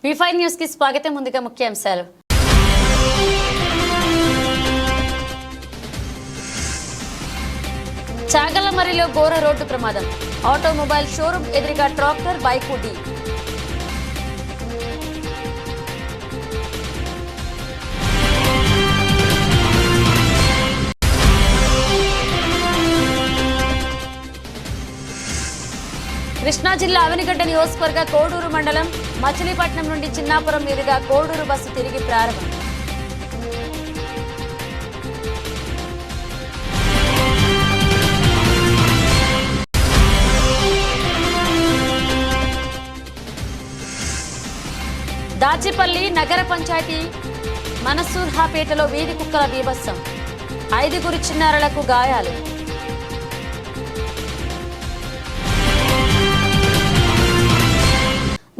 V5 news కి స్వాగతం. ముందుగా ముఖ్యాంశాలు. చాగలమరిలో ఘోర రోడ్డు ప్రమాదం. ఆటోమొబైల్ షోరూమ్ ఎదురుగా ట్రాక్టర్ బైక్ ఢీ. కృష్ణా జిల్లా అవనిగడ్డ నియోజకవర్గ కోడూరు మండలం మచిలీపట్నం నుండి చిన్నాపురం మీదుగా కోడూరు బస్సు తిరిగి ప్రారంభం. దాచిపల్లి నగర పంచాయతీ మనసూర్హాపేటలో వీధి కుక్కల బీభత్సం. 5 చిన్నారులకు గాయాలు.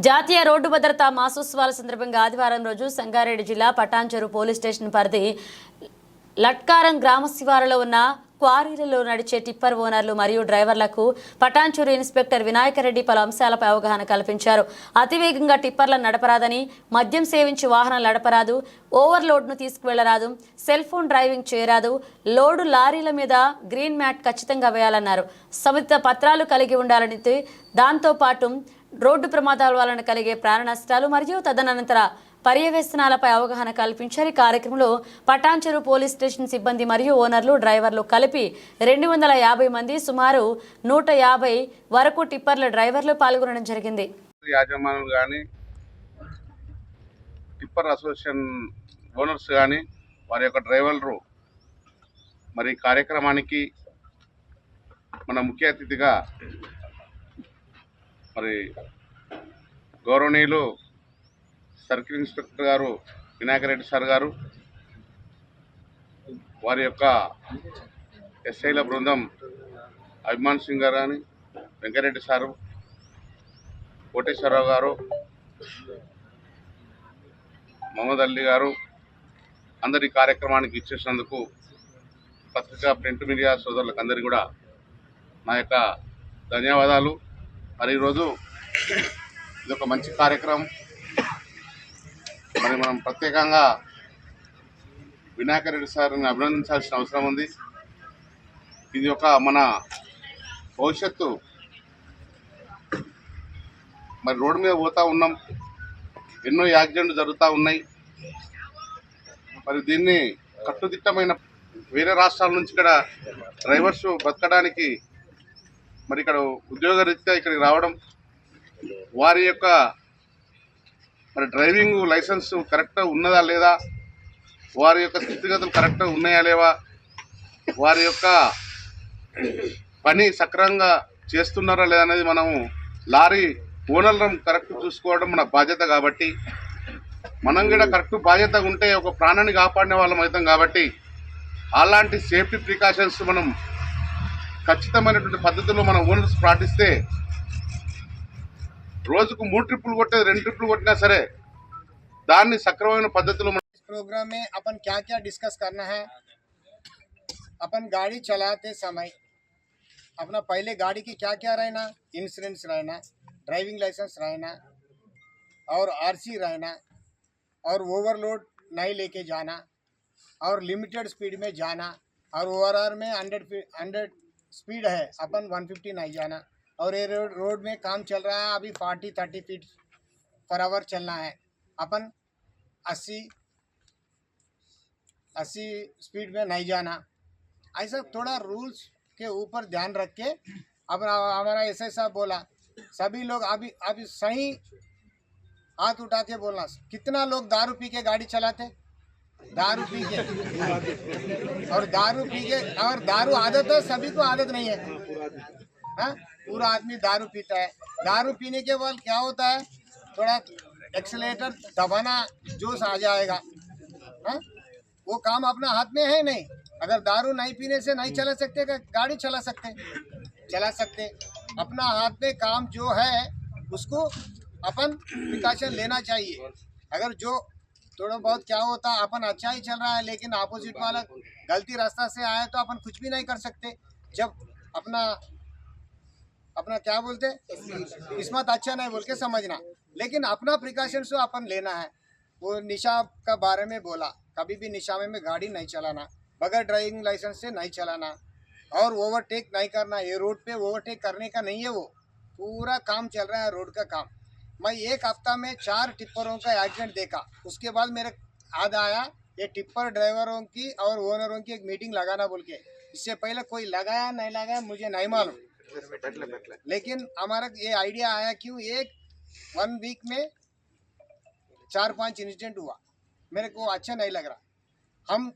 జాతీయ రోడ్డు భద్రతా మాసోత్సవాల సందర్భంగా ఆదివారం రోజు సంగారెడ్డి జిల్లా పటాన్చెరు పోలీస్ స్టేషన్ పరిధి లట్కారం గ్రామ శివారులో ఉన్న క్వారీలలో నడిచే టిప్పర్ ఓనర్లు మరియు డ్రైవర్లకు పటాన్చెరు ఇన్స్పెక్టర్ వినాయకరెడ్డి పలు అంశాలపై అవగాహన కల్పించారు. అతివేగంగా టిప్పర్లను నడపరాదని, మద్యం సేవించి వాహనాలు నడపరాదు, ఓవర్లోడ్ను తీసుకువెళ్లరాదు, సెల్ ఫోన్ డ్రైవింగ్ చేయరాదు, లోడు లారీల మీద గ్రీన్ మ్యాట్ ఖచ్చితంగా వేయాలన్నారు. సంబంధిత పత్రాలు కలిగి ఉండాలని, దాంతోపాటు రోడ్డు ప్రమాదాల వలన కలిగే ప్రాణ నష్టాలు మరియు తదనంతర పర్యవేక్షణాలపై అవగాహన కల్పించారు. ఈ కార్యక్రమంలో పటాన్చెరు పోలీస్ స్టేషన్ సిబ్బంది మరియు ఓనర్లు, డ్రైవర్లు కలిపి 250 మంది, సుమారు 150 వరకు టిప్పర్ల డ్రైవర్లు పాల్గొనడం జరిగింది. యాజమానులు కానీ, టిప్పర్ అసోసియేషన్ ఓనర్స్ కానీ, వారి యొక్క డ్రైవర్లు మరి కార్యక్రమానికి మన ముఖ్య అతిథిగా మరి గౌరవనీయులు సర్కిల్ ఇన్స్పెక్టర్ గారు వినాయకరెడ్డి సార్ గారు, వారి యొక్క ఎస్ఐల బృందం అభిమాన్ సింగ్ గారు కానీ, వెంకరెడ్డి సారు, కోటేశ్వరరావు గారు, మహమ్మద్ అల్లీ గారు అందరి కార్యక్రమానికి ఇచ్చేసినందుకు పత్రికా ప్రింట్ మీడియా సోదరులకు అందరికీ కూడా నా యొక్క ధన్యవాదాలు. మరి ఈరోజు ఇది ఒక మంచి కార్యక్రమం. మరి మనం ప్రత్యేకంగా వినాయకరెడ్డి సార్ని అభినందించాల్సిన అవసరం ఉంది. ఇది ఒక మన భవిష్యత్తు. మరి రోడ్డు మీద పోతూ ఉన్నాం, ఎన్నో యాక్సిడెంట్లు జరుగుతూ ఉన్నాయి. మరి దీన్ని కట్టుదిట్టమైన వేరే రాష్ట్రాల నుంచి ఇక్కడ డ్రైవర్స్ బతకడానికి మరి ఇక్కడ ఉద్యోగరీత్యా ఇక్కడికి రావడం, వారి యొక్క మరి డ్రైవింగ్ లైసెన్స్ కరెక్ట్గా ఉన్నదా లేదా, వారి యొక్క స్థితిగతులు కరెక్ట్గా ఉన్నాయా లేవా, వారి యొక్క పని సక్రమంగా చేస్తున్నారా లేదా అనేది మనము లారీ ఓనర్లను కరెక్ట్ చూసుకోవడం మన బాధ్యత. కాబట్టి మనం కూడా కరెక్ట్ బాధ్యతగా ఉంటే ఒక ప్రాణాన్ని కాపాడిన వాళ్ళం అవుతాం. కాబట్టి అలాంటి సేఫ్టీ ప్రికాషన్స్ మనం ఖచ్చితమైనటువంటి పద్ధతుల్లో మన ఓనర్స్ పాటిస్తే రోజుకు 3 ट्रिप्पल కొట్టేది 2 ट्रिप्पल కొట్టినా సరే దాన్ని సక్రమమైన పద్ధతిలో प्रोग्राम में अपन क्या क्या डिस्कस करना है। अपन गाड़ी चलाते समय अपना पहले गाड़ी की क्या क्या रहना, इंश्योरेंस रहना, ड्राइविंग लाइसेंस रहना और आरसी रहना, और ओवरलोड नहीं लेके जाना, और लिमिटेड स्पीड में जाना, और ओवरआर में 100 स्पीड है अपन 150 नहीं जाना, और ये रोड में काम चल रहा है अभी 40-30 फीट पर आवर चलना है, अपन 80 स्पीड में नहीं जाना। ऐसा थोड़ा रूल्स के ऊपर ध्यान रख के अब हमारा एसआई साहब बोला सभी लोग अभी सही हाथ उठा के बोलना, कितना लोग दारू पी के गाड़ी चलाते, दारू पी के, और दारू आदत है, सभी को आदत नहीं है। हाँ, पूरा आदमी दारू पीता है। दारू पीने के बाद क्या होता है, थोड़ा एक्सीलेटर दबाना, जोश आ जाएगा। हाँ, वो काम अपना हाथ में है नहीं। अगर दारू नहीं पीने से नहीं चला सकते, गाड़ी चला सकते। अपना हाथ में काम जो है उसको अपन प्रिकॉशन लेना चाहिए। अगर जो थोड़ा बहुत क्या होता है, अपन अच्छा ही चल रहा है लेकिन अपोजिट वाला गलती रास्ता से आया तो अपन कुछ भी नहीं कर सकते। जब अपना क्या बोलते, किस्मत अच्छा नहीं बोल के समझना। लेकिन अपना प्रिकॉशन से अपन लेना है। वो निशा का बारे में बोला, कभी भी निशा में गाड़ी नहीं चलाना, बगैर ड्राइविंग लाइसेंस से नहीं चलाना और ओवरटेक नहीं करना। ये रोड पे ओवरटेक करने का नहीं है, वो पूरा काम चल रहा है रोड का काम। मैं एक हफ्ता में 4 टिप्परों का एक्सीडेंट देखा, उसके बाद मेरे याद आया ये टिप्पर ड्राइवरों की और ओनरों की एक मीटिंग लगाना बोल के। इससे पहले कोई लगाया नहीं लगाया मुझे नहीं मालूम, लेकिन हमारा ये आइडिया आया क्यों 1 वीक में 4-5 इंसिडेंट हुआ। मेरे को अच्छा नहीं लग रहा। हम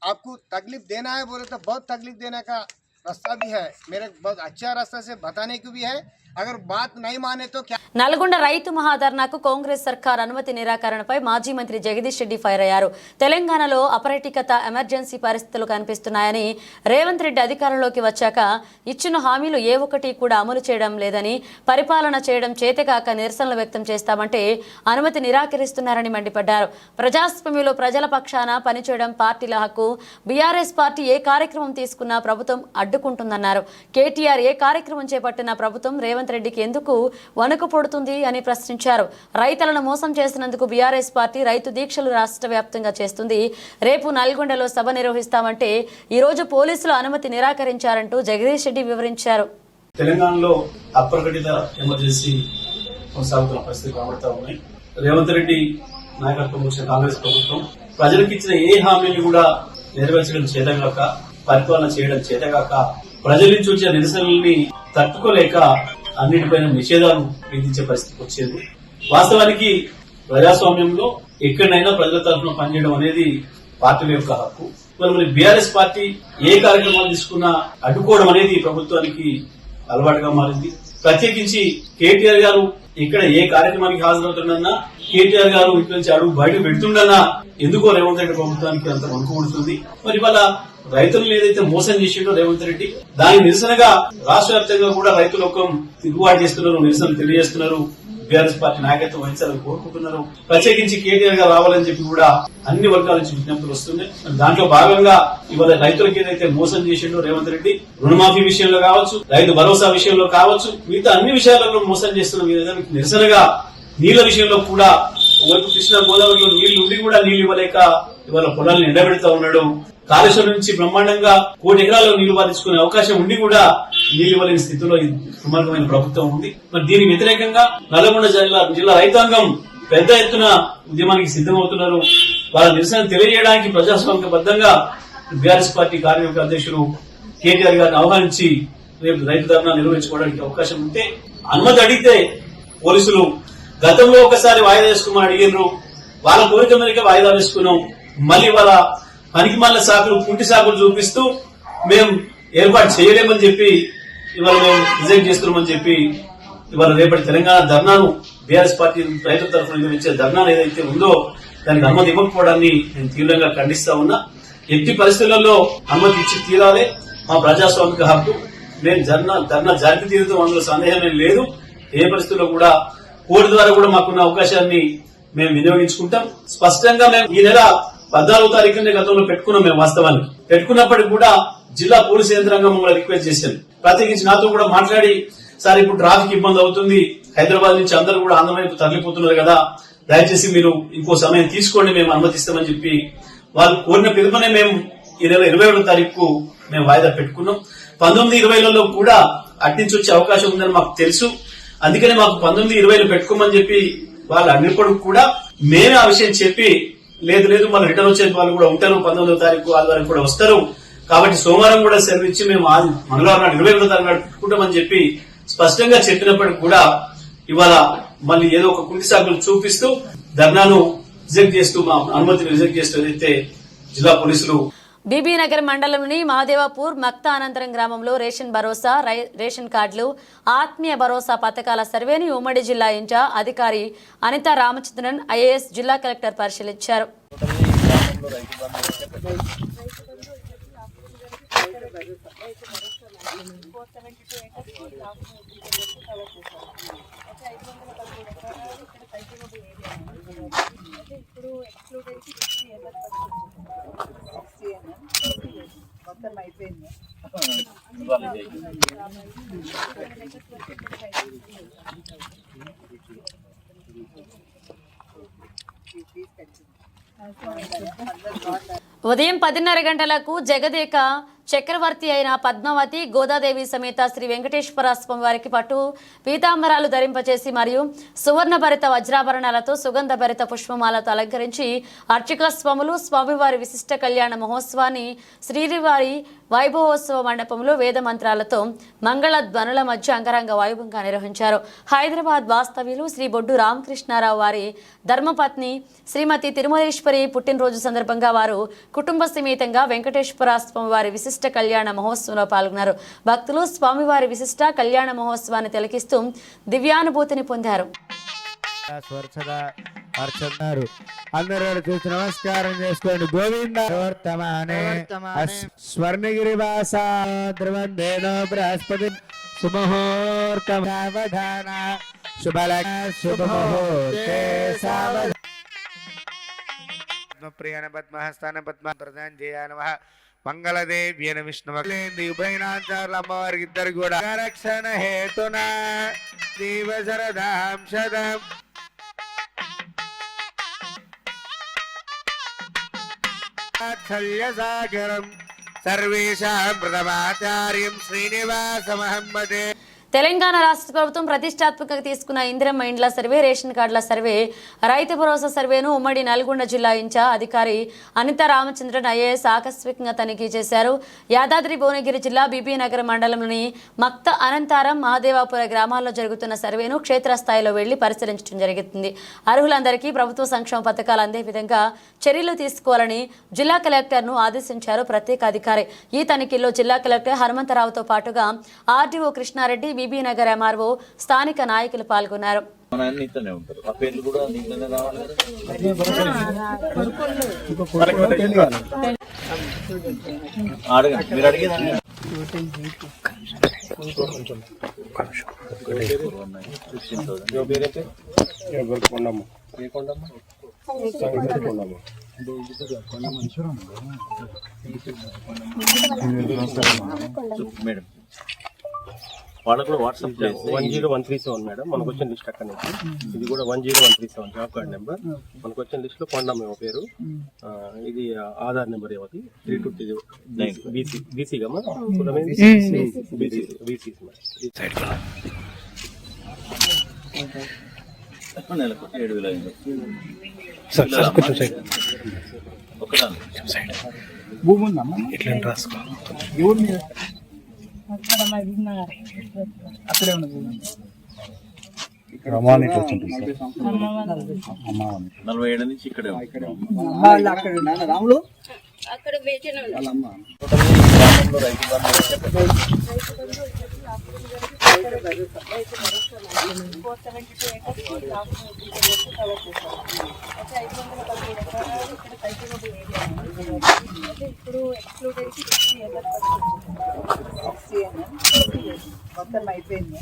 आपको तकलीफ देना है बोले तो बहुत तकलीफ देने का रास्ता भी है, मेरे बहुत अच्छा रास्ता से बताने को भी है। अगर बात नहीं माने तो क्या। నల్గొండ రైతు మహాధర్నాకు కాంగ్రెస్ సర్కార్ అనుమతి నిరాకరణపై మాజీ మంత్రి జగదీష్ రెడ్డి ఫైర్ అయ్యారు. తెలంగాణలో అపరైటికత ఎమర్జెన్సీ పరిస్థితులు కనిపిస్తున్నాయని, రేవంత్ రెడ్డి అధికారంలోకి వచ్చాక ఇచ్చిన హామీలు ఏ ఒక్కటి కూడా అమలు చేయడం లేదని, పరిపాలన చేయడం చేతకాక నిరసనలు వ్యక్తం చేస్తామంటే అనుమతి నిరాకరిస్తున్నారని మండిపడ్డారు. ప్రజాస్వామ్యంలో ప్రజల పక్షాన పనిచేయడం పార్టీల హక్కు. బీఆర్ఎస్ పార్టీ ఏ కార్యక్రమం తీసుకున్నా ప్రభుత్వం అడ్డుకుంటుందన్నారు. కేటీఆర్ ఏ కార్యక్రమం చేపట్టినా ప్రభుత్వం రేవంత్ రెడ్డికి ఎందుకు వణుకు పుడుతుంది అని ప్రశ్నించారు. రైతులను మోసం చేసినందుకు బీఆర్ఎస్ పార్టీ రైతు దీక్షలు రాష్ట్ర వ్యాప్తంగా చేస్తుంది. రేపు నల్గొండలో సభ నిర్వహిస్తామంటే ఈ రోజు పోలీసులు అనుమతి నిరాకరించారంటూ జగదీష్ రెడ్డి వివరించారు. తెలంగాణలో అప్రకటిత ఎమర్జెన్సీ కొనసాగుతున్న పరిస్థితి కనబడతా ఉన్నాయి. రేవంత్ రెడ్డి నాయకత్వం వచ్చిన కాంగ్రెస్ ప్రభుత్వం ప్రజలకు ఇచ్చిన ఏ హామీని కూడా నెరవేర్చడం చేతగాక, పరిపాలన చేయడం చేతగాక, ప్రజల నుంచి వచ్చే నిరసనల్ని తట్టుకోలేక అన్నిటిపైన నిషేధాలు విధించే పరిస్థితికి వచ్చేది. వాస్తవానికి ప్రజాస్వామ్యంలో ఎక్కడైనా ప్రజల తరఫున పనిచేయడం అనేది పార్టీల యొక్క హక్కు. మరి బీఆర్ఎస్ పార్టీ ఏ కార్యక్రమాలు తీసుకున్నా అడ్డుకోవడం అనేది ప్రభుత్వానికి అలవాటుగా మారింది. ప్రత్యేకించి కేటీఆర్ గారు ఇక్కడ ఏ కార్యక్రమానికి హాజరవుతుండన్నా, కేటీఆర్ గారు ఇక్కడి నుంచి అడుగు బయట పెడుతుండన్నా ఎందుకో రేవంత్ రెడ్డి ప్రభుత్వానికి అంత వణుకుడుతుంది. మరి వాళ్ళ రైతులను ఏదైతే మోసం చేసిండో రేవంత్ రెడ్డి, దానికి నిరసనగా రాష్ట్ర వ్యాప్తంగా కూడా రైతులు ఒక తిరుగుబాటు చేస్తున్నారు, నిరసనలు తెలియజేస్తున్నారు. బీఆర్ఎస్ పార్టీ నాయకత్వం వహించాలని కోరుకుంటున్నారు. ప్రత్యేకించి కేటీఆర్ గారు రావాలని చెప్పి కూడా అన్ని వర్గాల నుంచి విజ్ఞప్తులు వస్తున్నాయి. దాంట్లో భాగంగా ఇవాళ రైతులకు ఏదైతే మోసం చేసిండో రేవంత్ రెడ్డి, రుణమాఫీ విషయంలో కావచ్చు, రైతు భరోసా విషయంలో కావచ్చు, మిగతా అన్ని విషయాలలో మోసం చేస్తున్న నిరసనగా నీళ్ల విషయంలో కూడా ఒకవైపు కృష్ణా గోదావరిలో నీళ్లు ఉండి కూడా నీళ్లు ఇవ్వలేక ఇవాళ పొలాలను ఎండబెడతా ఉన్నాడు. కాళేశ్వరం నుంచి బ్రహ్మాండంగా 1,00,00,000 ఎకరాల్లో నీళ్లు పారించుకునే అవకాశం ఉండి కూడా నీళ్లు ఇవ్వలేని స్థితిలో ఈ దుర్మార్గమైన ప్రభుత్వం ఉంది. మరి దీనికి వ్యతిరేకంగా నల్గొండ జిల్లా రైతాంగం పెద్ద ఎత్తున ఉద్యమానికి సిద్దమవుతున్నారు. వాళ్ళ నిరసన తెలియజేయడానికి ప్రజాస్వామ్యబద్దంగా బీఆర్ఎస్ పార్టీ కార్యవర్గ అధ్యక్షులు కేటీఆర్ గారిని ఆహ్వానించి రేపు రైతు ధర్నా నిర్వహించుకోవడానికి అవకాశం ఉంటే అనుమతి అడిగితే పోలీసులు గతంలో ఒకసారి వాయిదా వేసుకోమని అడిగినారు. వాళ్ళ కోరిక మేరకు వాయిదా వేసుకున్నాం. మళ్ళీ వాళ్ళ పనికి మళ్ళీ సాకులు, కుంటి సాకులు చూపిస్తూ మేము ఏర్పాటు చేయలేమని చెప్పి ఇవాళ మేము రిజెక్ట్ చేస్తున్నామని చెప్పి ఇవాళ రేపటి తెలంగాణ ధర్నాను బీఆర్ఎస్ పార్టీ రైతుల తరఫున నిర్వహించే ధర్నాను ఏదైతే ఉందో దానికి అనుమతి ఇవ్వకపోవడాన్ని నేను తీవ్రంగా ఖండిస్తా ఉన్నా. ఎట్టి పరిస్థితులలో అనుమతి ఇచ్చి తీరాలి, మా ప్రజాస్వామిక హక్కు. మేము ధర్నా జరిపి తీరుతాం, అందులో సందేహం లేదు. ఏ పరిస్థితుల్లో కూడా కోర్టు ద్వారా కూడా మాకున్న అవకాశాన్ని మేము వినియోగించుకుంటాం. స్పష్టంగా మేము ఈ నెల 14వ తారీఖునే గతంలో పెట్టుకున్నాం. మేము వాస్తవానికి పెట్టుకున్నప్పటికీ కూడా జిల్లా పోలీసు యంత్రాంగం మమ్మల్ని రిక్వెస్ట్ చేశారు. ప్రత్యేకించి నాతో కూడా మాట్లాడి, సార్ ఇప్పుడు ట్రాఫిక్ ఇబ్బంది అవుతుంది, హైదరాబాద్ నుంచి అందరూ కూడా ఆంధ్ర వైపు తరలిపోతున్నారు కదా, దయచేసి మీరు ఇంకో సమయం తీసుకోండి, మేము అనుమతిస్తామని చెప్పి వాళ్ళు కోరిన పిలుపునే మేము ఈ నెల 21వ తారీఖు మేము వాయిదా పెట్టుకున్నాం. 19-20లలో కూడా అట్నుంచి వచ్చే అవకాశం ఉందని మాకు తెలుసు. అందుకనే మాకు 19-20లో పెట్టుకోమని చెప్పి వాళ్ళు అడిగినప్పుడు కూడా మేమే ఆ విషయం చెప్పి లేదు మళ్ళీ రిటర్న్ వచ్చే వాళ్ళు కూడా ఉంటారు, 19వ తారీఖు ఆదివారం కూడా వస్తారు, కాబట్టి సోమవారం కూడా సెలవు ఇచ్చి మేము మంగళవారం నాడు 21వ తారీఖు నాడు పెట్టుకుంటామని చెప్పి స్పష్టంగా చెప్పినప్పటికీ కూడా ఇవాళ మళ్ళీ ఏదో ఒక కుంటి సాకులు చూపిస్తూ ధర్నాను రిజెక్ట్ చేస్తూ, మా అనుమతిని రిజెక్ట్ చేస్తూ ఏదైతే జిల్లా పోలీసులు బీబీనగర్ మండలంలోని మహదేవాపూర్ మక్తా అనంతరం గ్రామంలో రేషన్ భరోసా, రేషన్ కార్డులు, ఆత్మీయ భరోసా పథకాల సర్వేని ఉమ్మడి జిల్లా ఇన్ఛార్జ్ అధికారి అనితా రామచంద్రన్ ఐఏఎస్ జిల్లా కలెక్టర్ పరిశీలించారు. మొత్తం అయిపోయింది. ఉదయం 10:30 గంటలకు జగదేక చక్రవర్తి అయిన పద్మావతి గోదాదేవి సమేత శ్రీ వెంకటేశ్వర స్వామి వారికి పట్టు పీతాంబరాలు ధరింపచేసి మరియు సువర్ణభరిత వజ్రాభరణాలతో సుగంధభరిత పుష్పమాలతో అలంకరించి అర్చక స్వాములు స్వామివారి విశిష్ట కళ్యాణ మహోత్సవాన్ని శ్రీవారి వైభవోత్సవ మండపంలో వేద మంత్రాలతో మంగళ ధ్వనుల మధ్య అంగరంగ వైభవంగా నిర్వహించారు. హైదరాబాద్ వాస్తవ్యులు శ్రీ బొడ్డు రామకృష్ణారావు వారి ధర్మపత్ని శ్రీమతి తిరుమలేశ్వరి పుట్టినరోజు సందర్భంగా వారు కుటుంబ సమేతంగా వెంకటేశ్వర స్వామి వారి విశిష్ట కళ్యాణ మహోత్సవంలో పాల్గొన్నారు. భక్తులు స్వామివారి విశిష్ట కళ్యాణ మహోత్సవాన్ని తిలకిస్తూ దివ్యానుభూతిని పొందారు. అందరూ చూసి నమస్కారం చేసుకోండి. గోవింద వర్తమానే స్వర్ణగిరివాస ద్రవందేనో బృహస్పతి సుముహూర్తమావధాన శుభలగ్న శుభముహూర్తే సావధాన. పద్మప్రియన పద్మహస్తాన పద్మ ప్రధాన జయ నమః. మంగళదేవ్యన విష్ణుమలేంది ఉభయనాచార్ల అమ్మవారికి ఇద్దరు కూడా రక్షణ హేతున దీవశరదాం శతం సాగరం సర్వేషాం ప్రథమాచార్యం శ్రీనివాసమహం వదే. తెలంగాణ రాష్ట్ర ప్రభుత్వం ప్రతిష్టాత్మకంగా తీసుకున్న ఇందిరమ్మ ఇండ్ల సర్వే, రేషన్ కార్డుల సర్వే, రైతు భరోసా సర్వేను ఉమ్మడి నల్గొండ జిల్లా ఇన్ఛార్జ్ అధికారి అనిత రామచంద్రన్ ఐఏఎస్ ఆకస్మికంగా తనిఖీ చేశారు. యాదాద్రి భువనగిరి జిల్లా బీబీనగర్ మండలంలోని మక్త అనంతారం మహదేవాపుర గ్రామాల్లో జరుగుతున్న సర్వేను క్షేత్రస్థాయిలో వెళ్లి పరిశీలించడం జరుగుతుంది. అర్హులందరికీ ప్రభుత్వ సంక్షేమ పథకాలు అందే విధంగా చర్యలు తీసుకోవాలని జిల్లా కలెక్టర్ను ఆదేశించారు ప్రత్యేక అధికారి. ఈ తనిఖీలో జిల్లా కలెక్టర్ హనుమంతరావుతో పాటుగా ఆర్డీఓ కృష్ణారెడ్డి, బీబీనగర్ ఎంఆర్ఓ, స్థానిక నాయకులు పాల్గొన్నారు. మేడం వాళ్ళకు కూడా వాట్సాప్ 10137 మేడం మనకు వచ్చిన లిస్ట్ అక్కడ నుంచి. ఇది కూడా 10137 జాబ్ కార్డ్ నెంబర్. మనకు వచ్చిన లిస్ట్ లో కొండమ్మ పేరు. ఇది ఆధార్ నెంబర్ ఏమది 329 బీసీ గమ్మా బీసీ నెలకు 7,000 భూమి ఉందమ్మా ఎట్లా రాసుకో అక్కడే ఉన్నది. 47 నుంచి ఇక్కడే రాములు అక్కడ ఇప్పుడు ఎక్స్క్లూడ్ అయితే మొత్తం అయిపోయింది.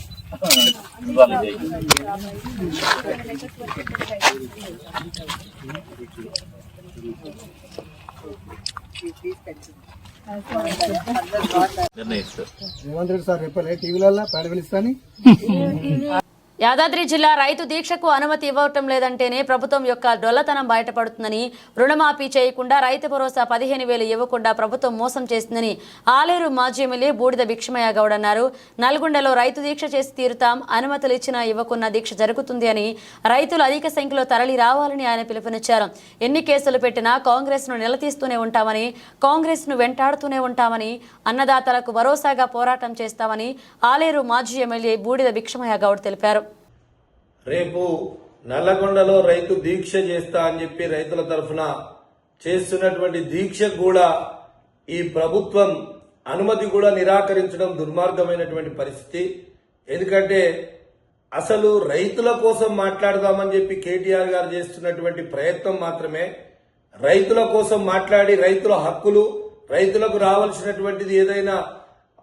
రేవంత్ రెడ్డి సార్ చెప్పలే టీవీలలో పాడ పిలుస్తాని. యాదాద్రి జిల్లా రైతు దీక్షకు అనుమతి ఇవ్వటం లేదంటేనే ప్రభుత్వం యొక్క డొల్లతనం బయటపడుతుందని, రుణమాఫీ చేయకుండా రైతు భరోసా 15,000 ఇవ్వకుండా ప్రభుత్వం మోసం చేసిందని ఆలేరు మాజీ ఎమ్మెల్యే బూడిద భిక్షమయ్య గౌడ్ అన్నారు. నల్గొండలో రైతు దీక్ష చేసి తీరుతాం, అనుమతులు ఇచ్చినా ఇవ్వకున్న దీక్ష జరుగుతుంది అని, రైతులు అధిక సంఖ్యలో తరలి రావాలని ఆయన పిలుపునిచ్చారు. ఎన్ని కేసులు పెట్టినా కాంగ్రెస్ ను నిలదీస్తూనే ఉంటామని, కాంగ్రెస్ ను వెంటాడుతూనే ఉంటామని, అన్నదాతలకు భరోసాగా పోరాటం చేస్తామని ఆలేరు మాజీ ఎమ్మెల్యే బూడిద భిక్షమయ్య గౌడ్ తెలిపారు. రేపు నల్లగొండలో రైతు దీక్ష చేస్తా అని చెప్పి రైతుల తరఫున చేస్తున్నటువంటి దీక్ష కూడా ఈ ప్రభుత్వం అనుమతి కూడా నిరాకరించడం దుర్మార్గమైనటువంటి పరిస్థితి. ఎందుకంటే అసలు రైతుల కోసం మాట్లాడదామని చెప్పి కేటీఆర్ గారు చేస్తున్నటువంటి ప్రయత్నం మాత్రమే రైతుల కోసం మాట్లాడి రైతుల హక్కులు, రైతులకు రావాల్సినటువంటిది ఏదైనా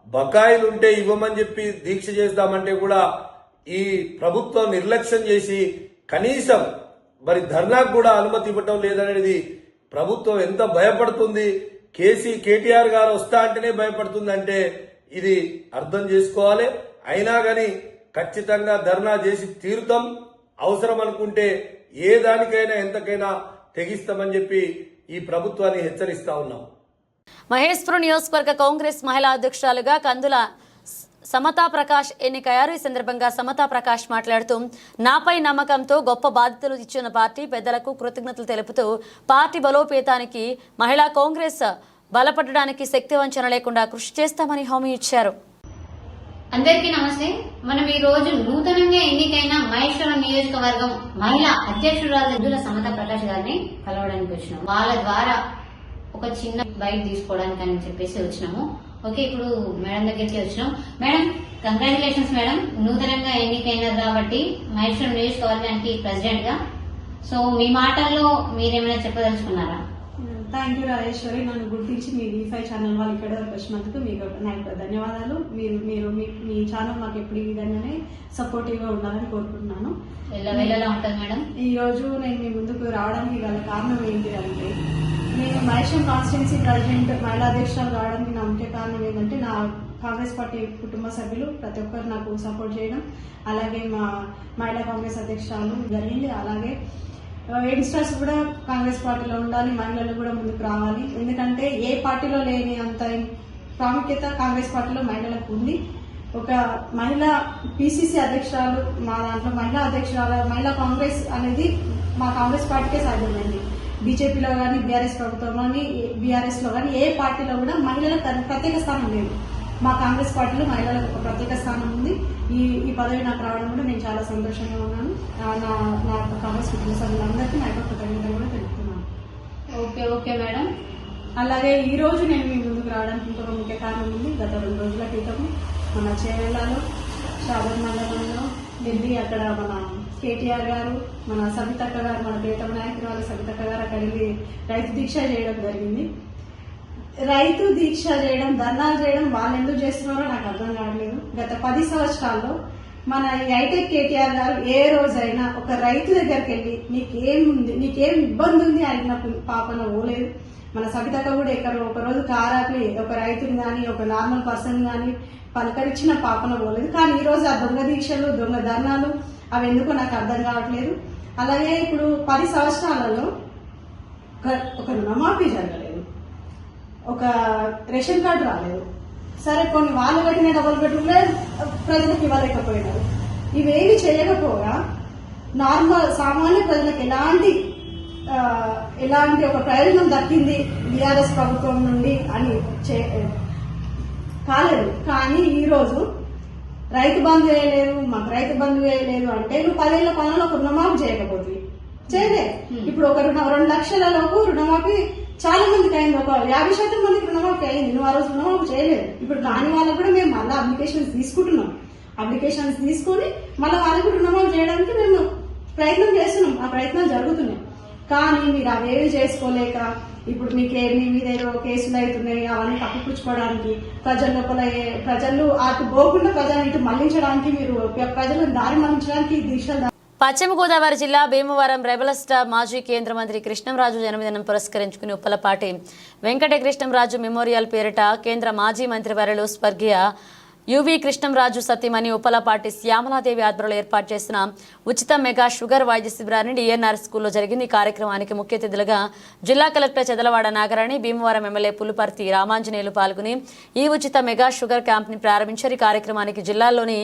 బకాయిలుంటే ఇవ్వమని చెప్పి దీక్ష చేద్దామంటే కూడా ఈ ప్రభుత్వం నిర్లక్ష్యం చేసి కనీసం మరి ధర్నాకు కూడా అనుమతి ఇవ్వటం లేదనేది ప్రభుత్వం ఎంత భయపడుతుంది. కేటీఆర్ గారు వస్తా అంటేనే భయపడుతుందంటే ఇది అర్థం చేసుకోవాలి. అయినా గాని ఖచ్చితంగా ధర్నా చేసి తీరుతాం. అవసరం అనుకుంటే ఏ దానికైనా ఎంతకైనా తెగిస్తామని చెప్పి ఈ ప్రభుత్వాన్ని హెచ్చరిస్తా ఉన్నాం. మహేశ్వరం నియోజకవర్గ కాంగ్రెస్ మహిళా అధ్యక్షురాలుగా కందుల సమతా ప్రకాష్ ఎన్నికయ్యారు. ఈ సందర్భంగా సమతా ప్రకాష్ మాట్లాడుతూ నాపై నమ్మకంతో గొప్ప బాధ్యతలు ఇచ్చిన పార్టీ పెద్దలకు కృతజ్ఞతలు తెలుపుతూ పార్టీ బలోపేతానికి మహిళా కాంగ్రెస్ బలపడడానికి శక్తి వంచన లేకుండా కృషి చేస్తామని హామీ ఇచ్చారు. అందరికీ నమస్తే. మనం ఈ రోజు నూతనంగా ఎన్నికైన మహేశ్వరం నియోజకవర్గం మహిళా అధ్యక్షురాలు కందుల సమతా ప్రకాష్ గారిని కలవడానికి వచ్చినాం. వాళ్ళ ద్వారా ఒక చిన్న బైట్ తీసుకోవడానికి అని చెప్పేసి వచ్చినాము. ఓకే, ఇప్పుడు మేడం దగ్గరికి వచ్చినాం. మేడం, కంగ్రాచులేషన్స్ మేడం, నూతనంగా ఎన్నికైనారు కాబట్టి మహేశ్వరం నియోజకవర్గానికి ప్రెసిడెంట్ గా. సో మీ మాటల్లో మీరేమైనా చెప్పదలుచుకున్నారా? థ్యాంక్ యూ రాజేశ్వరి, నన్ను గుర్తించి మీ V5 ఛానల్ వాళ్ళు ఇక్కడ వరకు వచ్చినందుకు మీకు నాకు ధన్యవాదాలు. మీరు మీ ఛానల్ మాకు ఎప్పుడు ఈ విధంగానే సపోర్టివ్ గా ఉండాలని కోరుకుంటున్నాను. వెళ్ళలా ఉంటుంది మేడం. ఈ రోజు నేను మీ ముందుకు రావడానికి గల కారణం ఏంటి అంటే, నేను మహేశ్వరం కాన్స్టిట్యున్సీ ప్రెసిడెంట్ మహిళా అధ్యక్షురాలు రావడానికి నా ముఖ్య కారణం ఏంటంటే, నా కాంగ్రెస్ పార్టీ కుటుంబ సభ్యులు ప్రతి ఒక్కరు నాకు సపోర్ట్ చేయడం, అలాగే మా మహిళా కాంగ్రెస్ అధ్యక్షురాలు జరిగింది. అలాగే యంగ్స్టర్స్ కూడా కాంగ్రెస్ పార్టీలో ఉండాలి, మహిళలు కూడా ముందుకు రావాలి. ఎందుకంటే ఏ పార్టీలో లేని అంత ప్రాముఖ్యత కాంగ్రెస్ పార్టీలో మహిళలకు ఉంది. ఒక మహిళా PCC అధ్యక్షురాలు, మా దాంట్లో మహిళా కాంగ్రెస్ అనేది మా కాంగ్రెస్ పార్టీకే సాధ్యమైంది. బీజేపీలో కానీ, బీఆర్ఎస్ ప్రభుత్వంలోని, BRS లో కానీ ఏ పార్టీలో కూడా మహిళలకు ప్రత్యేక స్థానం లేదు. మా కాంగ్రెస్ పార్టీలో మహిళలకు ఒక ప్రత్యేక స్థానం ఉంది. ఈ పదవి నాకు రావడం కూడా నేను చాలా సంతోషంగా ఉన్నాను. నా కాంగ్రెస్ కుటుంబ సభ్యులందరికీ నా యొక్క కృతజ్ఞతలు కూడా తెలుపుతున్నాను. Okay madam. అలాగే ఈ రోజు నేను మీ ముందుకు రావడానికి ఇంకొక ముఖ్య కారణం ఉంది. గత 2 రోజుల క్రితం మన చేవెళ్లలో షాదర్ మండలంలో వెళ్ళి అక్కడ మన KTR గారు, మన సబితక్క గారు, మన ప్రియతమ నాయకురాలు సబితక్క గారు అక్కడ వెళ్ళి రైతు దీక్ష చేయడం జరిగింది. రైతు దీక్ష చేయడం, ధర్నాలు చేయడం వాళ్ళు ఎందుకు చేస్తున్నారో నాకు అర్థం కావట్లేదు. గత 10 సంవత్సరాల్లో మన ఐటెక్ KTR గారు ఏ రోజైనా ఒక రైతు దగ్గరికి వెళ్ళి నీకేం ఇబ్బంది ఉంది అడిగిన పాపన పోలేదు. మన సబితక్క కూడా ఎక్కడ ఒక రోజు కారాపి ఒక రైతుని కానీ, ఒక నార్మల్ పర్సన్ కానీ పలకరించిన పాపన పోలేదు. కానీ ఈ రోజు ఆ దొంగ దీక్షలు, దొంగ ధర్నాలు అవి ఎందుకో నాకు అర్థం కావట్లేదు. అలాగే ఇప్పుడు 10 సంవత్సరాలలో ఒక రుణమాఫీ జరగలేదు, ఒక రేషన్ కార్డు రాలేదు. సరే, కొన్ని వాళ్ళు కట్టిన డబుల్ బెడ్రూమ్లే ప్రజలకు ఇవ్వలేకపోయినారు. ఇవేమి చేయకపోగా నార్మల్ సామాన్య ప్రజలకు ఎలాంటి ఒక ప్రయోజనం దక్కింది BRS ప్రభుత్వం నుండి అని కాలేదు. కానీ ఈ రోజు రైతు బంధు వేయలేదు, మాకు రైతు బంధు వేయలేదు అంటే నువ్వు 10 ఏళ్ల కాలంలో ఒక రుణమాఫీ చేయకపోతే చేయలే. ఇప్పుడు ఒక 2 లక్షల లోపు రుణమాఫీ చాలా మందికి అయింది. ఒక 50% మందికి రుణమాఫీ అయింది. నువ్వు ఆ రోజు రుణమాఫీ చేయలేదు. ఇప్పుడు కాని వాళ్ళకు కూడా మేము మళ్ళీ అప్లికేషన్స్ తీసుకుంటున్నాం. అప్లికేషన్స్ తీసుకుని మళ్ళీ వాళ్ళకి రుణమాఫీ చేయడానికి మేము ప్రయత్నం చేస్తున్నాం. ఆ ప్రయత్నాలు జరుగుతున్నాయి. కానీ మీరు అవేవి చేసుకోలేక ఇప్పుడు మీ మీద ఏదో కేసులు అవుతున్నాయి, అవన్నీ కప్పిపుచ్చుకోవడానికి ప్రజలు అటు పోకుండా ప్రజలను ఇటు మళ్లించడానికి, మీరు ప్రజలను దారి మళ్లించడానికి దీక్షలు. పశ్చిమ గోదావరి జిల్లా భీమవరం రెబల్ స్టార్ మాజీ కేంద్ర మంత్రి కృష్ణంరాజు జన్మదినం పురస్కరించుకుని ఉప్పలపాటి వెంకట కృష్ణంరాజు మెమోరియల్ పేరిట కేంద్ర మాజీ మంత్రివర్యులు స్వర్గీయ UV కృష్ణంరాజు సతీమణి ఉప్పలపాటి శ్యామలాదేవి ఆధ్వర్యంలో ఏర్పాటు చేసిన ఉచిత మెగా షుగర్ వైద్య శిబిరాన్ని DNR స్కూల్లో జరిగింది. ఈ కార్యక్రమానికి ముఖ్య అతిథులుగా జిల్లా కలెక్టర్ చెదలవాడ నాగరాణి, భీమవరం ఎమ్మెల్యే పులుపర్తి రామాంజనేయులు పాల్గొని ఈ ఉచిత మెగా షుగర్ క్యాంప్ని ప్రారంభించారు. ఈ కార్యక్రమానికి జిల్లాలోని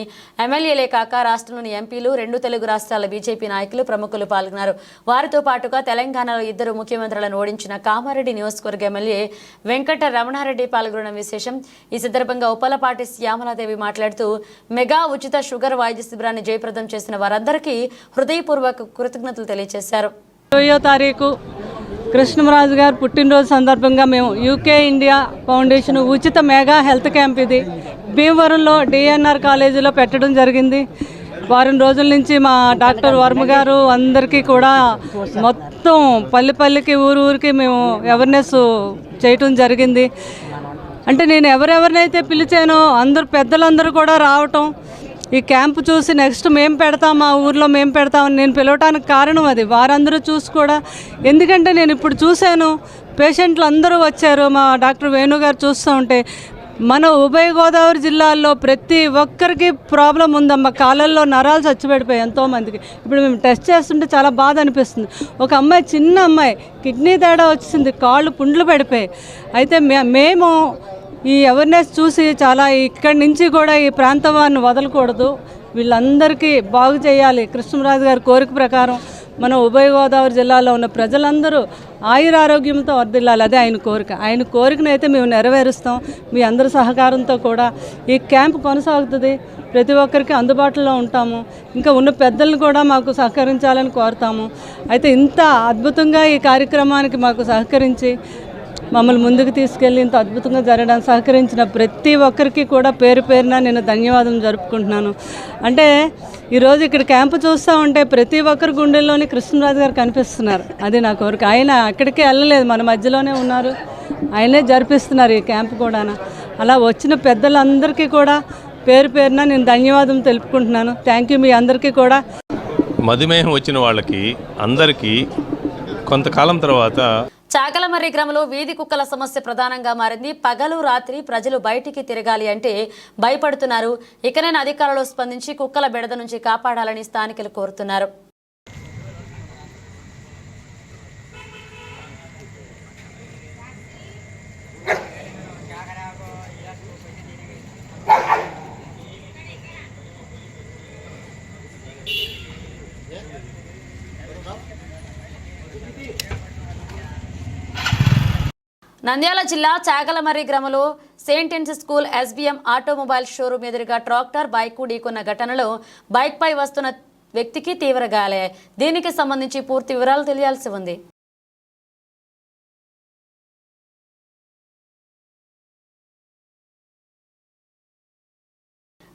ఎమ్మెల్యేలే కాక రాష్ట్రంలోని ఎంపీలు, 2 తెలుగు రాష్ట్రాల BJP నాయకులు, ప్రముఖులు పాల్గొన్నారు. వారితో పాటుగా తెలంగాణలో 2 ముఖ్యమంత్రులను ఓడించిన కామారెడ్డి నియోజకవర్గ ఎమ్మెల్యే వెంకట రమణారెడ్డి పాల్గొనడం విశేషం. ఈ సందర్భంగా ఉప్పలపాటి శ్యామలాదేవి మాట్లాడుతూ మెగా ఉచిత షుగర్ వైద్య శిబిరాన్ని జయప్రదం చేసిన వారందరికీ హృదయపూర్వక కృతజ్ఞతలు తెలియజేశారు. 20వ తారీఖు కృష్ణంరాజు గారు పుట్టినరోజు సందర్భంగా మేము UK ఇండియా ఫౌండేషన్ ఉచిత మెగా హెల్త్ క్యాంప్ ఇది భీమవరంలో DNR కాలేజీలో పెట్టడం జరిగింది. వారం రోజుల నుంచి మా డాక్టర్ వర్మ గారు అందరికీ కూడా మొత్తం పల్లెకి ఊరికి మేము అవేర్నెస్ చేయటం జరిగింది. అంటే నేను ఎవరెవరినైతే పిలిచానో అందరు పెద్దలందరూ కూడా రావటం, ఈ క్యాంపు చూసి నెక్స్ట్ మేము పెడతాం, మా ఊర్లో మేము పెడతామని నేను పిలవటానికి కారణం అది. వారందరూ చూసి కూడా, ఎందుకంటే నేను ఇప్పుడు చూశాను పేషెంట్లు అందరూ వచ్చారు. మా డాక్టర్ వేణు గారు చూస్తూ ఉంటే మన ఉభయ గోదావరి జిల్లాల్లో ప్రతి ఒక్కరికి ప్రాబ్లం ఉందమ్మా. కాళ్ళల్లో నరాలు చచ్చిపెడిపోయాయి ఎంతోమందికి. ఇప్పుడు మేము టెస్ట్ చేస్తుంటే చాలా బాధ అనిపిస్తుంది. ఒక అమ్మాయి, చిన్న అమ్మాయి, కిడ్నీ తేడా వచ్చింది, కాళ్ళు పుండ్లు పడిపోయాయి. అయితే మేము ఈ అవేర్నెస్ చూసి చాలా ఇక్కడి నుంచి కూడా ఈ ప్రాంతం వారిని వదలకూడదు, వీళ్ళందరికీ బాగు చేయాలి. కృష్ణరాజు గారి కోరిక ప్రకారం మన ఉభయ గోదావరి జిల్లాలో ఉన్న ప్రజలందరూ ఆయురారోగ్యంతో వర్ధిల్లాలి, అదే ఆయన కోరిక. ఆయన కోరికనైతే మేము నెరవేరుస్తాం. మీ అందరి సహకారంతో కూడా ఈ క్యాంప్ కొనసాగుతుంది. ప్రతి ఒక్కరికి అందుబాటులో ఉంటాము. ఇంకా ఉన్న పెద్దలను కూడా మాకు సహకరించాలని కోరుతాము. అయితే ఇంత అద్భుతంగా ఈ కార్యక్రమానికి మాకు సహకరించి మమ్మల్ని ముందుకు తీసుకెళ్ళి ఇంత అద్భుతంగా జరగడానికి సహకరించిన ప్రతి ఒక్కరికి కూడా పేరు పేరున నేను ధన్యవాదం జరుపుకుంటున్నాను. అంటే ఈరోజు ఇక్కడ క్యాంపు చూస్తూ ఉంటే ప్రతి ఒక్కరి గుండెల్లోని కృష్ణరాజు గారు కనిపిస్తున్నారు. అది నా కోరిక. ఆయన అక్కడికే వెళ్ళలేదు, మన మధ్యలోనే ఉన్నారు, ఆయనే జరిపిస్తున్నారు ఈ క్యాంపు కూడా. అలా వచ్చిన పెద్దలందరికీ కూడా పేరు పేరున నేను ధన్యవాదం తెలుపుకుంటున్నాను. థ్యాంక్ యూ మీ అందరికీ కూడా. మధుమేహం వచ్చిన వాళ్ళకి అందరికీ కొంతకాలం తర్వాత చాకలమర్రి గ్రామంలో వీధి కుక్కల సమస్య ప్రధానంగా మారింది. పగలు రాత్రి ప్రజలు బయటికి తిరగాలి అంటే భయపడుతున్నారు. ఇకనైనా అధికారులు స్పందించి కుక్కల బెడద నుంచి కాపాడాలని స్థానికులు కోరుతున్నారు. నంద్యాల జిల్లా చాగలమర్రి గ్రామంలో Saint school SBM automobile showroom ఎదురుగా ట్రాక్టర్ బైక్ ఢీకొన్న ఘటనలో బైక్పై వస్తున్న వ్యక్తికి తీవ్ర గాయాలయ్యాయి. దీనికి సంబంధించి పూర్తి వివరాలు తెలియాల్సి ఉంది.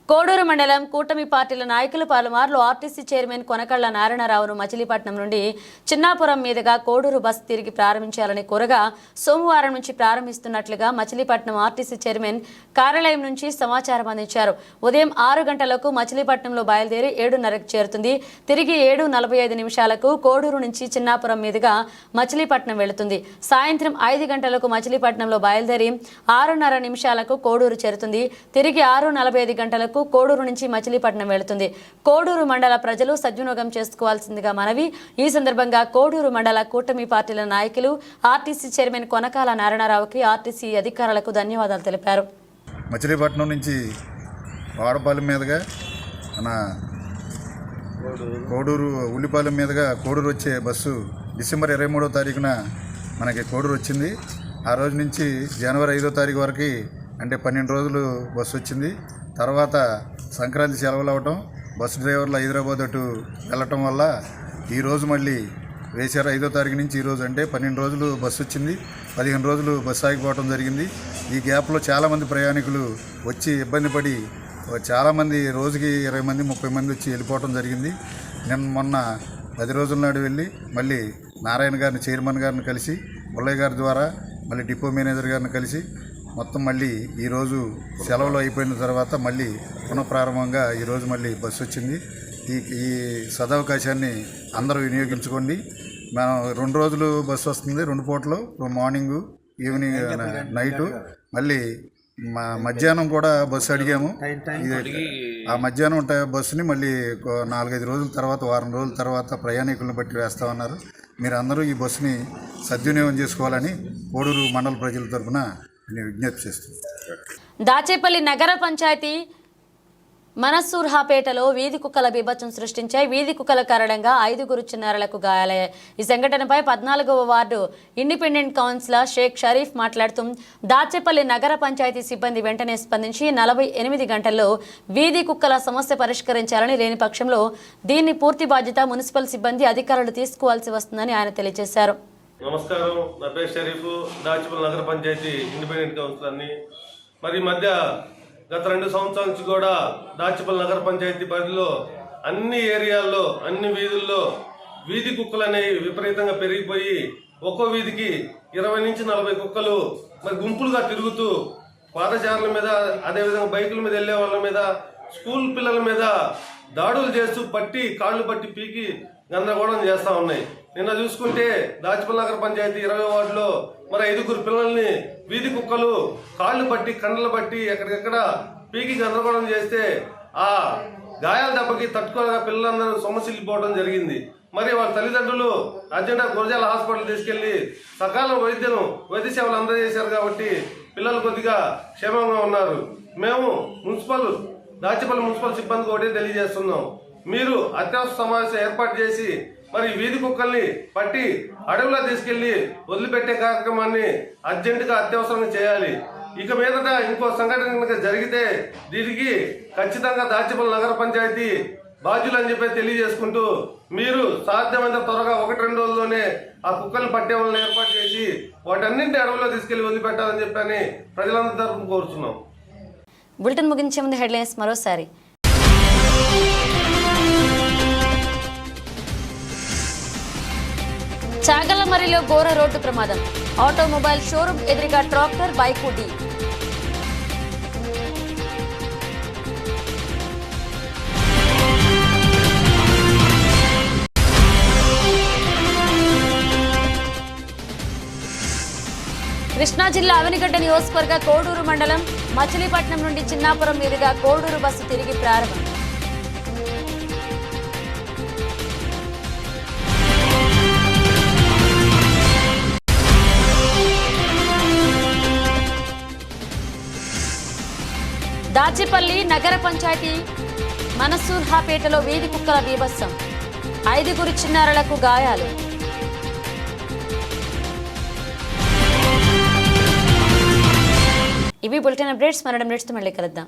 కోడూరు మండలం కూటమి పార్టీల నాయకులు పలుమార్లు ఆర్టీసీ చైర్మన్ కొనకళ్ల నారాయణరావును మచిలీపట్నం నుండి చిన్నాపురం మీదుగా కోడూరు బస్సు తిరిగి ప్రారంభించాలని కోరగా సోమవారం నుంచి ప్రారంభిస్తున్నట్లుగా మచిలీపట్నం ఆర్టీసీ చైర్మన్ కార్యాలయం నుంచి సమాచారం అందించారు. ఉదయం 6 గంటలకు మచిలీపట్నంలో బయలుదేరి 7:30కు చేరుతుంది. తిరిగి 7:45 కోడూరు నుంచి చిన్నాపురం మీదుగా మచిలీపట్నం వెళుతుంది. సాయంత్రం 5 గంటలకు మచిలీపట్నంలో బయలుదేరి 6:30 కోడూరు చేరుతుంది. తిరిగి 6:45 గంటలకు కోడూరు నుంచి మచిలీపట్నం వెళుతుంది. కోడూరు మండల ప్రజలు సద్వినియోగం చేసుకోవాల్సిందిగా మనవి. ఈ సందర్భంగా కోడూరు మండల కూటమి పార్టీల నాయకులు ఆర్టీసీ చైర్మన్ కొనకాల నారాయణరావుకి ఆర్టీసీ అధికారులకు ధన్యవాదాలు తెలిపారు. మచిలీపట్నం నుంచి వాడపాలెం మీదుగా మన కోడూరు ఉల్లిపాలెం మీదుగా కోడూరు వచ్చే బస్సు డిసెంబర్ 23వ తారీఖున మనకి కోడూరు వచ్చింది. ఆ రోజు నుంచి జనవరి 5వ తారీఖు వరకు అంటే 12 రోజులు బస్సు వచ్చింది. తర్వాత సంక్రాంతి సెలవులు అవ్వటం, బస్సు డ్రైవర్లు హైదరాబాద్ అటు వెళ్ళటం వల్ల ఈరోజు మళ్ళీ వేశారు. 5వ తారీఖు నుంచి ఈరోజు అంటే 12 రోజులు బస్సు వచ్చింది. 15 రోజులు బస్సు ఆగిపోవడం జరిగింది. ఈ గ్యాప్లో చాలామంది ప్రయాణికులు వచ్చి ఇబ్బంది పడి చాలామంది రోజుకి 20 మంది 30 మంది వచ్చి వెళ్ళిపోవడం జరిగింది. మొన్న 10 రోజుల నాడు వెళ్ళి మళ్ళీ నారాయణ గారిని చైర్మన్ గారిని కలిసి ముల్లయ్య గారి ద్వారా మళ్ళీ డిపో మేనేజర్ గారిని కలిసి మొత్తం మళ్ళీ ఈరోజు సెలవులు అయిపోయిన తర్వాత మళ్ళీ పునఃప్రారంభంగా ఈరోజు మళ్ళీ బస్సు వచ్చింది. ఈ సదవకాశాన్ని అందరూ వినియోగించుకోండి. మనం 2 రోజులు బస్సు వస్తుంది, 2 పూటలు, మార్నింగు ఈవినింగ్ నైటు. మళ్ళీ మధ్యాహ్నం కూడా బస్సు అడిగాము. ఆ మధ్యాహ్నం బస్సుని మళ్ళీ 4-5 రోజుల తర్వాత, వారం రోజుల తర్వాత ప్రయాణికులను బట్టి వేస్తామన్నారు. మీరు అందరూ ఈ బస్సుని సద్వినియోగం చేసుకోవాలని కోడూరు మండల ప్రజల తరఫున నేను విజ్ఞప్తి చేస్తున్నాను. దాచేపల్లి నగర పంచాయతీ మనసూర్హాపేటలో వీధి కుక్కల బీభత్సం సృష్టించాయి. వీధి కుక్కల కారణంగా 5 చిన్నారులకు గాయాలయ్యాయి. ఈ సంఘటనపై 14వ ward independent councillor Shaik Sharif మాట్లాడుతూ దాచేపల్లి నగర పంచాయతీ సిబ్బంది వెంటనే స్పందించి 48 గంటల్లో వీధి కుక్కల సమస్య పరిష్కరించాలని, లేని పక్షంలో దీన్ని పూర్తి బాధ్యత మున్సిపల్ సిబ్బంది అధికారులు తీసుకోవాల్సి వస్తుందని ఆయన తెలియజేశారు. నమస్కారం, నా పేరు షరీఫ్, దాచేపల్లి నగర పంచాయతీ ఇండిపెండెంట్ కౌన్సిలర్ని. మరి మధ్య గత 2 సంవత్సరాల నుంచి కూడా దాచేపల్లి నగర పంచాయతీ పరిధిలో అన్ని ఏరియాల్లో, అన్ని వీధుల్లో వీధి కుక్కలు అనేవి విపరీతంగా పెరిగిపోయి ఒక్కో వీధికి 20 నుంచి 40 కుక్కలు మరి గుంపులుగా తిరుగుతూ పాదచారుల మీద, అదేవిధంగా బైకుల మీద వెళ్ళే వాళ్ళ మీద, స్కూల్ పిల్లల మీద దాడులు చేస్తూ కాళ్ళు పట్టి పీకి గందరగోళం చేస్తా ఉన్నాయి. నిన్న చూసుకుంటే దాచిపల్లి నగర పంచాయతీ 20 వార్డులో మరి 5 పిల్లల్ని వీధి కుక్కలు కాళ్ళు బట్టి కండలు బట్టి ఎక్కడికెక్కడ పీకి గందరగోళం చేస్తే ఆ గాయాల దెబ్బకి తట్టుకోలేక పిల్లలందరూ సొమ్మసిల్లిపోవడం జరిగింది. మరి వాళ్ళ తల్లిదండ్రులు అర్జెంటుగా గురజాల హాస్పిటల్ తీసుకెళ్లి సకాలం వైద్య సేవలు అందజేశారు కాబట్టి పిల్లలు కొద్దిగా క్షేమంగా ఉన్నారు. మేము దాచిపల్లి మున్సిపల్ సిబ్బందికి ఒకటే తెలియజేస్తున్నాం, మీరు అత్యవసర సమావేశం ఏర్పాటు చేసి మరి వీధి కుక్కల్ని పట్టి అడవిలో తీసుకెళ్లి వదిలిపెట్టే కార్యక్రమాన్ని అర్జెంటుగా అత్యవసరంగా చేయాలి. ఇక మీదట ఇంకో సంఘటన జరిగితే దీనికి ఖచ్చితంగా దాచిపల్లి నగర పంచాయతీ బాధ్యులు అని చెప్పి తెలియజేసుకుంటూ మీరు సాధ్యమైనంత త్వరగా 1-2 రోజుల్లోనే ఆ కుక్కల్ని పట్టే వాళ్ళని ఏర్పాటు చేసి వాటన్నింటి అడవుల్లో తీసుకెళ్లి వదిలిపెట్టాలని చెప్పని ప్రజలందరి తరఫున కోరుతున్నాం. బులెటిన్ ముగించే ముందు హెడ్లైన్స్ మరోసారి. చాగలమరిలో ఘోర రోడ్డు ప్రమాదం. ఆటోమొబైల్ షోరూం ఎదురుగా ట్రాక్టర్ బైకు ఢీ. కృష్ణా జిల్లా అవనిగడ్డ నియోజకవర్గ కోడూరు మండలం మచిలీపట్నం నుండి చిన్నాపురం మీదుగా కోడూరు బస్సు తిరిగి ప్రారంభం. దాచిపల్లి నగర పంచాయతీ మనసూర్హాపేటలో వీధి కుక్కల బీభత్సం. 5 చిన్నారులకు గాయాలు. ఇవి బులెటిన్ అప్డేట్స్. మరణ అప్డేట్స్తో మళ్ళీ కలుద్దాం.